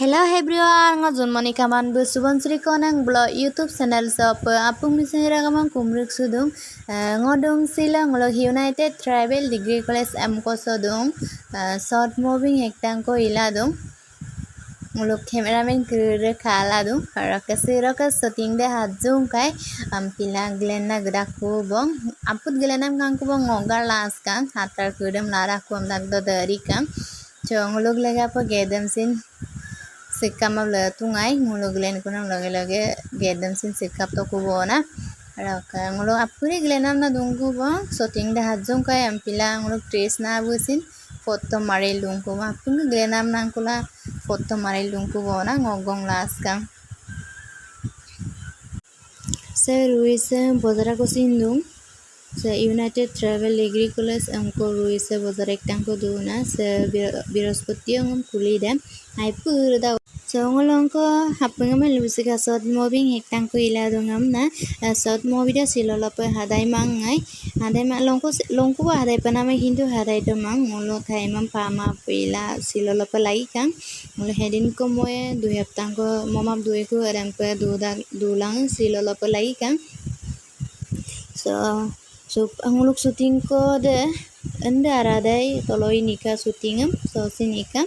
Hello everyone, ngajun Monica Manbu Subansri Konang blog YouTube channel shop apung misingra kamang kumruk sudung ngodong sila ngolok United Tribal Degree College amko sodung short moving hektang ko iladung ngolok cameraman kere kala dung raka siraka setting de hajung kai ampila glena gdaku bong aput glenam kangku bong ngogar las kang hatar kudem lara kum dak do dari kang ngolok lega po gedam sin sikap mabla tungai ngulog glen kunam lage gedam sin sikap to kubona raka ngulog apuri glenam na dungku bong shooting da hajung kai ampila ngulog trace na busin foto maril dungku ma apung glenam nangkula foto maril dungku bona ngogong las kang se ruise bozara ko sindung se United Travel Degree College amko ruise bozara ektang ko duna se biraspati ngam kulida ai pur da ngolongko hapung me lusika short moving hektang ko iladungam na short movie da silolope hadai mangai hadai ma longko ba hadai panama hindu hadai to mang ngolo khaimam pama pila silolope lai kang ngolo hedin ko moe du hektang ko momam due ko rampe dulang silolope lai kang so anguluk shooting ko de anda aradai toloi nika shootingam so sinika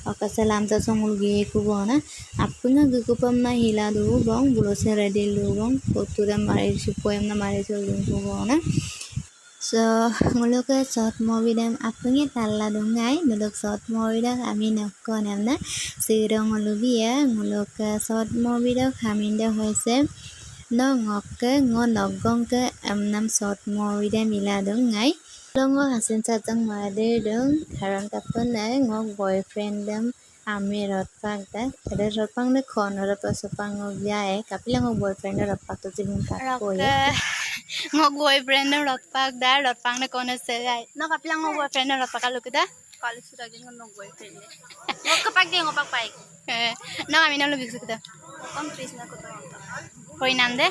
okasalam ta songul ge kubona apunga gukupam na hiladu bong bulose ready lu bong fotura mari supoyam na mari so kubona so nguluk short movie dam apunge talla dungai nguluk short movie da ami nakko namna sirong ngulugia nguluk short movie da khaminda hoise no ngokke ngonogong ke amnam short movie da miladung ngai longo hasin satang made dong karang kapun ngok boyfriend dam ami rotpak da ada rotpang de khon pasupang ngya kapila ngok boyfriend rotpak to jibun ka koye ngok boyfriend rotpak da rotpang de kono se no kapila ngok boyfriend rotpak alu da college suragin ngok boyfriend ngok kapak de ngopak pai no ami no lu bisu da kom Krishna ko to koi nam de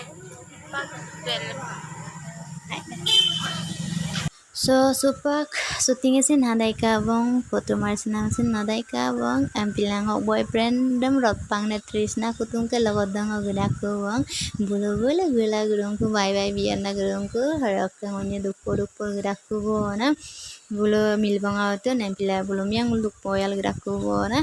so supak shooting sin hadai ka bong photo marsinam sin nadai ka bong ampilang ok boyfriend dam rotpang na Trishna kutung ke logot dang ogda ko bong bulo gula gurung ko bye biar na gurung ko harap ka ngonya dupo gda ko bona bulo milbang auto nampila bulo miang dupo yal gda ko bona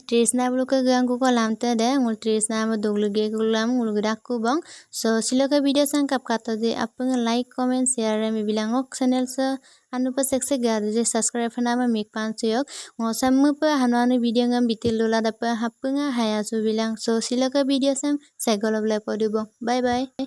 Trishna bulu ke gang ko lamte de ngul Trishna ma doglu ge ko lam ngul gdak ko bang so siloka video sang kap kata de apung like comment share me bilangok channel sa anu pa sekse ga de subscribe na ma mik pan chyok ngosam mu pa hanwani video ngam bitil lola da pa hapunga haya su bilang so siloka video sam segolob le podu bye bye